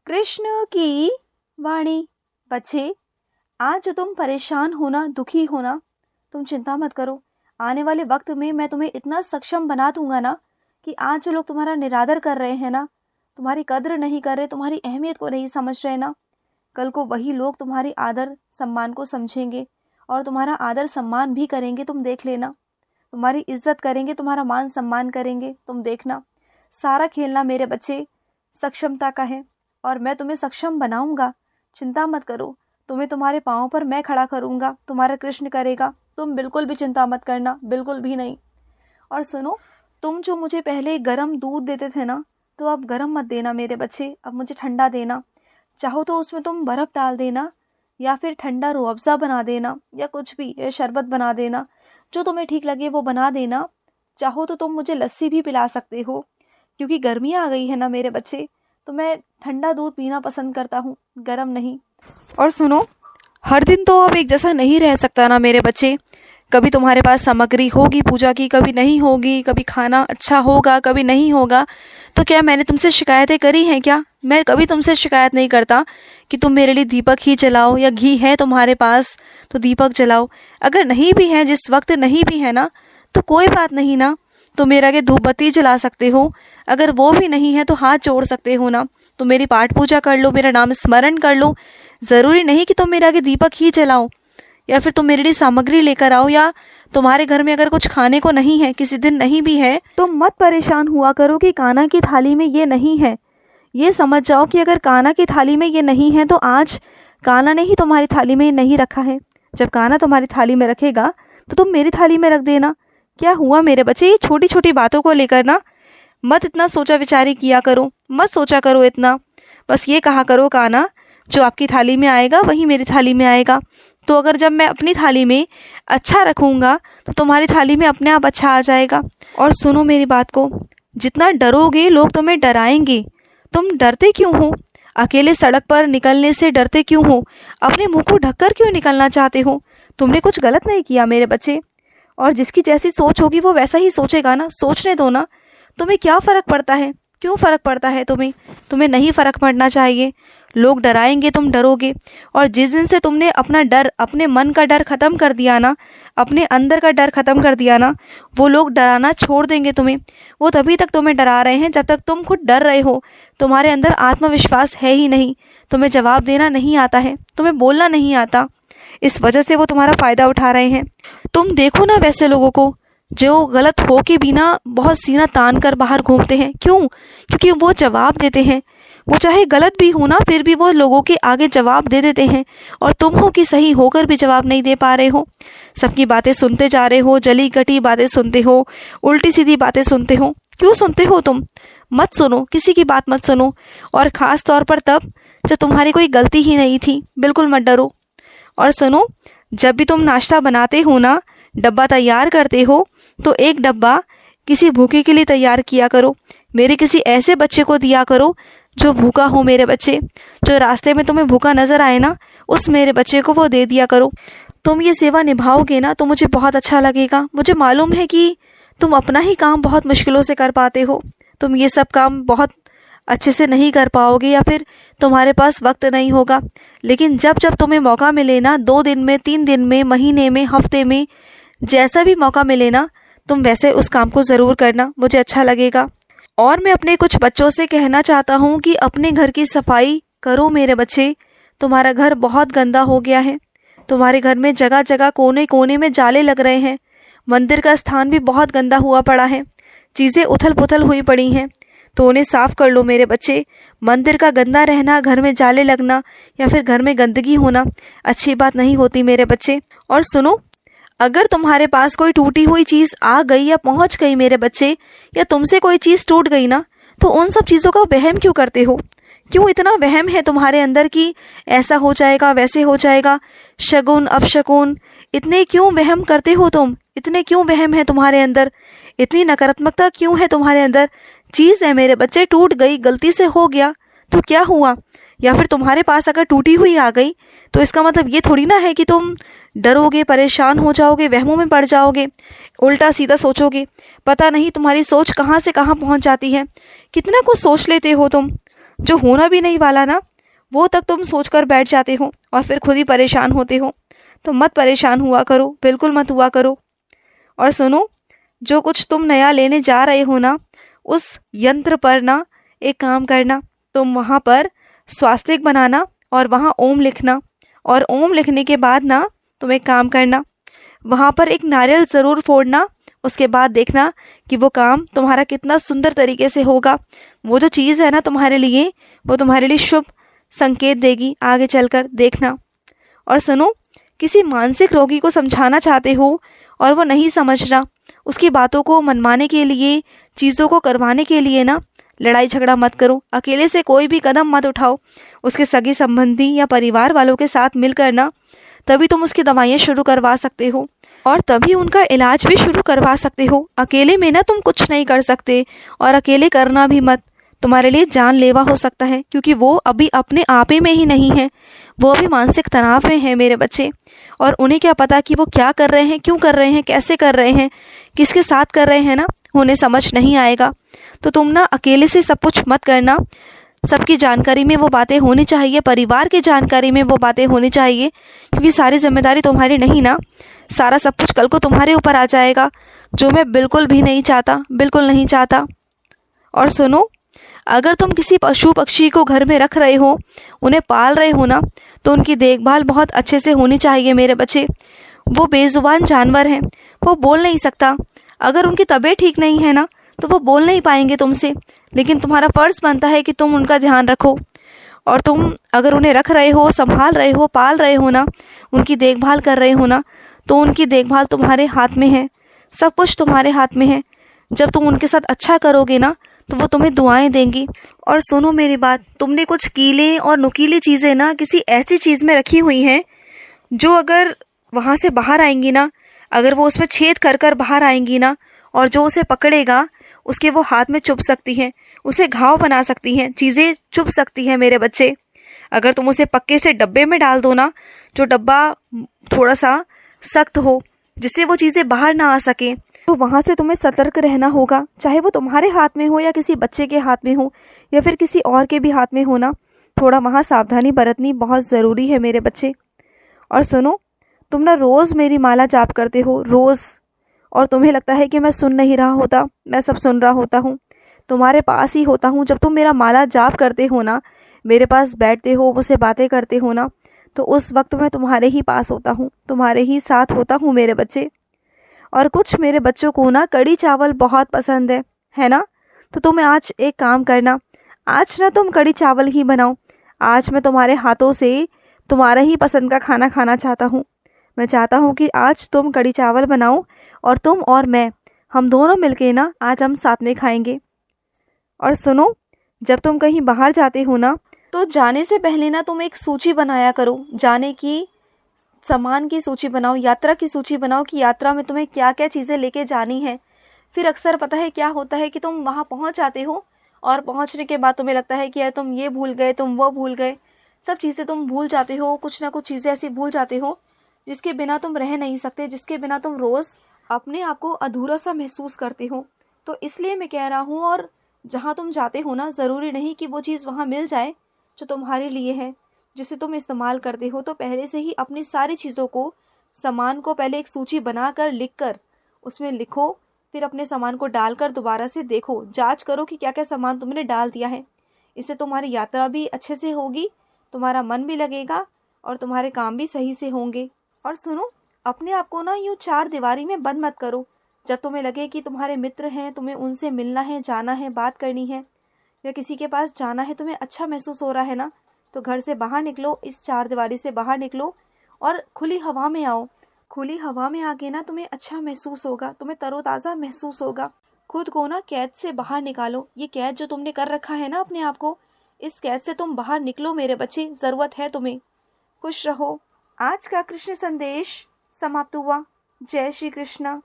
कृष्ण की वाणी। बच्चे, आज जो तुम परेशान होना, दुखी होना, तुम चिंता मत करो। आने वाले वक्त में मैं तुम्हें इतना सक्षम बना दूंगा ना कि आज जो लोग तुम्हारा निरादर कर रहे हैं ना, तुम्हारी कद्र नहीं कर रहे, तुम्हारी अहमियत को नहीं समझ रहे ना, कल को वही लोग तुम्हारी आदर सम्मान को समझेंगे और तुम्हारा आदर सम्मान भी करेंगे। तुम देख लेना, तुम्हारी इज्जत करेंगे, तुम्हारा मान सम्मान करेंगे। तुम देखना, सारा खेलना मेरे बच्चे सक्षमता का है और मैं तुम्हें सक्षम बनाऊंगा। चिंता मत करो, तुम्हें तुम्हारे पाँव पर मैं खड़ा करूंगा, तुम्हारा कृष्ण करेगा। तुम बिल्कुल भी चिंता मत करना, बिल्कुल भी नहीं। और सुनो, तुम जो मुझे पहले गर्म दूध देते थे ना, तो अब गर्म मत देना मेरे बच्चे, अब मुझे ठंडा देना। चाहो तो उसमें तुम बर्फ़ डाल देना या फिर ठंडा रूह अफ़ज़ा बना देना या कुछ भी, या शरबत बना देना, जो तुम्हें ठीक लगे वो बना देना। चाहो तो तुम मुझे लस्सी भी पिला सकते हो, क्योंकि गर्मियाँ आ गई है ना मेरे बच्चे, तो मैं ठंडा दूध पीना पसंद करता हूँ, गर्म नहीं। और सुनो, हर दिन तो अब एक जैसा नहीं रह सकता ना मेरे बच्चे। कभी तुम्हारे पास सामग्री होगी पूजा की, कभी नहीं होगी, कभी खाना अच्छा होगा, कभी नहीं होगा। तो क्या मैंने तुमसे शिकायतें करी हैं क्या? मैं कभी तुमसे शिकायत नहीं करता कि तुम मेरे लिए दीपक ही जलाओ, या घी है तुम्हारे पास तो दीपक जलाओ। अगर नहीं भी है, जिस वक्त नहीं भी है ना, तो कोई बात नहीं ना, तो मेरे आगे धूप बत्ती जला सकते हो। अगर वो भी नहीं है तो हाथ जोड़ सकते हो ना, तो मेरी पाठ पूजा कर लो, मेरा नाम स्मरण कर लो। ज़रूरी नहीं कि तुम मेरे आगे दीपक ही जलाओ, या फिर तुम मेरे लिए सामग्री लेकर आओ, या तुम्हारे घर में अगर कुछ खाने को नहीं है, किसी दिन नहीं भी है, तो मत परेशान हुआ करो कि कान्हा की थाली में ये नहीं है। ये समझ जाओ कि अगर कान्हा की थाली में ये नहीं है तो आज कान्हा ने ही तुम्हारी थाली में नहीं रखा है। जब कान्हा तुम्हारी थाली में रखेगा तो तुम मेरी थाली में रख देना। क्या हुआ मेरे बच्चे, ये छोटी छोटी बातों को लेकर ना मत इतना सोचा विचारी किया करो, मत सोचा करो इतना। बस ये कहा करो, कान्हा जो आपकी थाली में आएगा वही मेरी थाली में आएगा। तो अगर जब मैं अपनी थाली में अच्छा रखूँगा तो तुम्हारी थाली में अपने आप अच्छा आ जाएगा। और सुनो मेरी बात को, जितना डरोगे लोग तुम्हें डराएंगे। तुम डरते क्यों हो? अकेले सड़क पर निकलने से डरते क्यों हो? अपने मुंह को ढककर क्यों निकलना चाहते हो? तुमने कुछ गलत नहीं किया मेरे बच्चे, और जिसकी जैसी सोच होगी वो वैसा ही सोचेगा ना। सोचने दो ना, तुम्हें क्या फ़र्क पड़ता है? क्यों फ़र्क पड़ता है तुम्हें? तुम्हें नहीं फ़र्क पड़ना चाहिए। लोग डराएंगे, तुम डरोगे, और जिस दिन से तुमने अपना डर, अपने मन का डर ख़त्म कर दिया ना, अपने अंदर का डर ख़त्म कर दिया ना, वो लोग डराना छोड़ देंगे तुम्हें। वो तभी तक तुम्हें डरा रहे हैं जब तक तुम खुद डर रहे हो। तुम्हारे अंदर आत्मविश्वास है ही नहीं, तुम्हें जवाब देना नहीं आता है, तुम्हें बोलना नहीं आता। इस वजह से वो तुम्हारा फ़ायदा उठा रहे हैं। तुम देखो ना वैसे लोगों को जो गलत हो के भी ना बहुत सीना तान कर बाहर घूमते हैं। क्यों? क्योंकि वो जवाब देते हैं। वो चाहे गलत भी हो ना, फिर भी वो लोगों के आगे जवाब दे देते हैं, और तुम हो कि सही होकर भी जवाब नहीं दे पा रहे हो। सबकी बातें सुनते जा रहे हो, जली कटी बातें सुनते हो, उल्टी सीधी बातें सुनते हो। क्यों सुनते हो तुम? मत सुनो, किसी की बात मत सुनो, और ख़ास तौर पर तब जब तुम्हारी कोई गलती ही नहीं थी। बिल्कुल मत डरो। और सुनो, जब भी तुम नाश्ता बनाते हो ना, डब्बा तैयार करते हो, तो एक डब्बा किसी भूखे के लिए तैयार किया करो। मेरे किसी ऐसे बच्चे को दिया करो जो भूखा हो मेरे बच्चे। जो रास्ते में तुम्हें भूखा नज़र आए ना, उस मेरे बच्चे को वो दे दिया करो। तुम ये सेवा निभाओगे ना तो मुझे बहुत अच्छा लगेगा। मुझे मालूम है कि तुम अपना ही काम बहुत मुश्किलों से कर पाते हो। तुम ये सब काम बहुत अच्छे से नहीं कर पाओगे, या फिर तुम्हारे पास वक्त नहीं होगा। लेकिन जब जब तुम्हें मौका मिले ना, 2 दिन में, 3 दिन में, महीने में, हफ्ते में, जैसा भी मौका मिले ना, तुम वैसे उस काम को ज़रूर करना, मुझे अच्छा लगेगा। और मैं अपने कुछ बच्चों से कहना चाहता हूँ कि अपने घर की सफाई करो मेरे बच्चे। तुम्हारा घर बहुत गंदा हो गया है। तुम्हारे घर में जगह जगह, कोने कोने में जाले लग रहे हैं। मंदिर का स्थान भी बहुत गंदा हुआ पड़ा है। चीज़ें उथल पुथल हुई पड़ी हैं, तो उन्हें साफ़ कर लो मेरे बच्चे। मंदिर का गंदा रहना, घर में जाले लगना, या फिर घर में गंदगी होना अच्छी बात नहीं होती मेरे बच्चे। और सुनो, अगर तुम्हारे पास कोई टूटी हुई चीज़ आ गई या पहुंच गई मेरे बच्चे, या तुमसे कोई चीज़ टूट गई ना, तो उन सब चीज़ों का वहम क्यों करते हो? क्यों इतना वहम है तुम्हारे अंदर कि ऐसा हो जाएगा, वैसे हो जाएगा, शगुन अपशगुन, इतने क्यों वहम करते हो तुम? इतने क्यों वहम है तुम्हारे अंदर? इतनी नकारात्मकता क्यों है तुम्हारे अंदर? चीज़ है मेरे बच्चे, टूट गई, गलती से हो गया तो क्या हुआ? या फिर तुम्हारे पास अगर टूटी हुई आ गई तो इसका मतलब ये थोड़ी ना है कि तुम डरोगे, परेशान हो जाओगे, वहमों में पड़ जाओगे, उल्टा सीधा सोचोगे। पता नहीं तुम्हारी सोच कहाँ से कहाँ पहुँच जाती है। कितना कुछ सोच लेते हो तुम। जो होना भी नहीं वाला ना, वो तक तुम सोच कर बैठ जाते हो और फिर खुद ही परेशान होते हो। तो मत परेशान हुआ करो, बिल्कुल मत हुआ करो। और सुनो, जो कुछ तुम नया लेने जा रहे हो ना, उस यंत्र पर ना एक काम करना, तुम वहाँ पर स्वास्तिक बनाना और वहाँ ओम लिखना। और ओम लिखने के बाद ना तुम एक काम करना, वहाँ पर एक नारियल ज़रूर फोड़ना। उसके बाद देखना कि वो काम तुम्हारा कितना सुंदर तरीके से होगा। वो जो चीज़ है ना तुम्हारे लिए, वो तुम्हारे लिए शुभ संकेत देगी आगे चलकर, देखना। और सुनो, किसी मानसिक रोगी को समझाना चाहते हो और वो नहीं समझ रहा, उसकी बातों को मनवाने के लिए, चीज़ों को करवाने के लिए ना लड़ाई झगड़ा मत करो, अकेले से कोई भी कदम मत उठाओ। उसके सगे संबंधी या परिवार वालों के साथ मिलकर ना तभी तुम उसकी दवाइयाँ शुरू करवा सकते हो और तभी उनका इलाज भी शुरू करवा सकते हो। अकेले में ना तुम कुछ नहीं कर सकते, और अकेले करना भी मत, तुम्हारे लिए जानलेवा हो सकता है, क्योंकि वो अभी अपने आप ही में ही नहीं है, वो अभी मानसिक तनाव में है मेरे बच्चे। और उन्हें क्या पता कि वो क्या कर रहे हैं, क्यों कर रहे हैं, कैसे कर रहे हैं, किसके साथ कर रहे हैं ना, उन्हें समझ नहीं आएगा। तो तुम ना अकेले से सब कुछ मत करना, सबकी जानकारी में वो बातें होनी चाहिए, परिवार की जानकारी में वो बातें होनी चाहिए, क्योंकि सारी जिम्मेदारी तुम्हारी नहीं ना, सारा सब कुछ कल को तुम्हारे ऊपर आ जाएगा, जो मैं बिल्कुल भी नहीं चाहता, बिल्कुल नहीं चाहता। और सुनो, अगर तुम किसी पशु पक्षी को घर में रख रहे हो, उन्हें पाल रहे हो ना, तो उनकी देखभाल बहुत अच्छे से होनी चाहिए मेरे बच्चे। वो बेजुबान जानवर हैं, वो बोल नहीं सकता। अगर उनकी तबीयत ठीक नहीं है ना, तो वो बोल नहीं पाएंगे तुमसे, लेकिन तुम्हारा फ़र्ज़ बनता है कि तुम उनका ध्यान रखो। और तुम अगर उन्हें रख रहे हो, संभाल रहे हो, पाल रहे हो ना, उनकी देखभाल कर रहे हो ना, तो उनकी देखभाल तुम्हारे हाथ में है, सब कुछ तुम्हारे हाथ में है। जब तुम उनके साथ अच्छा करोगे ना, तो वो तुम्हें दुआएं देंगी। और सुनो मेरी बात, तुमने कुछ कीले और नुकीली चीज़ें ना किसी ऐसी चीज़ में रखी हुई हैं, जो अगर वहाँ से बाहर आएंगी ना, अगर वो उसमें छेद कर कर बाहर आएंगी ना, और जो उसे पकड़ेगा उसके वो हाथ में चुभ सकती हैं, उसे घाव बना सकती हैं, चीज़ें चुभ सकती हैं मेरे बच्चे। अगर तुम उसे पक्के से डब्बे में डाल दो ना, जो डब्बा थोड़ा सा सख्त हो, जिससे वो चीज़ें बाहर ना आ सकें, तो वहाँ से तुम्हें सतर्क रहना होगा, चाहे वो तुम्हारे हाथ में हो या किसी बच्चे के हाथ में हो या फिर किसी और के भी हाथ में हो ना, थोड़ा वहाँ सावधानी बरतनी बहुत ज़रूरी है मेरे बच्चे। और सुनो, तुम ना रोज़ मेरी माला जाप करते हो, रोज़, और तुम्हें लगता है कि मैं सुन नहीं रहा होता, मैं सब सुन रहा होता हूँ, तुम्हारे पास ही होता हूँ। जब तुम मेरा माला जाप करते हो ना, मेरे पास बैठते हो, मुझसे बातें करते हो ना, तो उस वक्त मैं तुम्हारे ही पास होता हूँ, तुम्हारे ही साथ होता हूँ मेरे बच्चे। और कुछ मेरे बच्चों को ना कड़ी चावल बहुत पसंद है ना, तो तुम आज एक काम करना, आज ना तुम कड़ी चावल ही बनाओ। आज मैं तुम्हारे हाथों से तुम्हारा ही पसंद का खाना खाना चाहता हूँ। मैं चाहता हूँ कि आज तुम कड़ी चावल बनाओ और तुम और मैं, हम दोनों मिलके ना आज हम साथ में खाएंगे। और सुनो, जब तुम कहीं बाहर जाते हो ना, तो जाने से पहले ना तुम एक सूची बनाया करो, जाने की सामान की सूची बनाओ, यात्रा की सूची बनाओ कि यात्रा में तुम्हें क्या क्या चीज़ें लेके जानी है। फिर अक्सर पता है क्या होता है कि तुम वहाँ पहुँच जाते हो और पहुँचने के बाद तुम्हें लगता है कि यार तुम ये भूल गए, तुम वो भूल गए, सब चीज़ें तुम भूल जाते हो, कुछ ना कुछ चीज़ें ऐसी भूल जाते हो जिसके बिना तुम रह नहीं सकते, जिसके बिना तुम रोज़ अपने आप को अधूरा सा महसूस करते हो। तो इसलिए मैं कह रहा हूँ, और जहाँ तुम जाते हो ना, ज़रूरी नहीं कि वो चीज़ वहाँ मिल जाए जो तुम्हारे लिए है, जिसे तुम इस्तेमाल करते हो। तो पहले से ही अपनी सारी चीज़ों को, सामान को पहले एक सूची बनाकर लिख कर उसमें लिखो, फिर अपने सामान को डालकर दोबारा से देखो, जांच करो कि क्या क्या सामान तुमने डाल दिया है। इससे तुम्हारी यात्रा भी अच्छे से होगी, तुम्हारा मन भी लगेगा और तुम्हारे काम भी सही से होंगे। और सुनो, अपने आप को ना यूँ चार दीवारी में बंद मत करो। जब तुम्हें लगे कि तुम्हारे मित्र हैं, तुम्हें उनसे मिलना है, जाना है, बात करनी है, या किसी के पास जाना है, तुम्हें अच्छा महसूस हो रहा है ना, तो घर से बाहर निकलो, इस चार दीवारी से बाहर निकलो और खुली हवा में आओ। खुली हवा में आके ना तुम्हें अच्छा महसूस होगा, तुम्हें तरोताज़ा महसूस होगा। खुद को ना कैद से बाहर निकालो। ये कैद जो तुमने कर रखा है ना अपने आप को, इस कैद से तुम बाहर निकलो मेरे बच्चे, ज़रूरत है तुम्हें। खुश रहो। आज का कृष्ण संदेश समाप्त हुआ। जय श्री कृष्ण।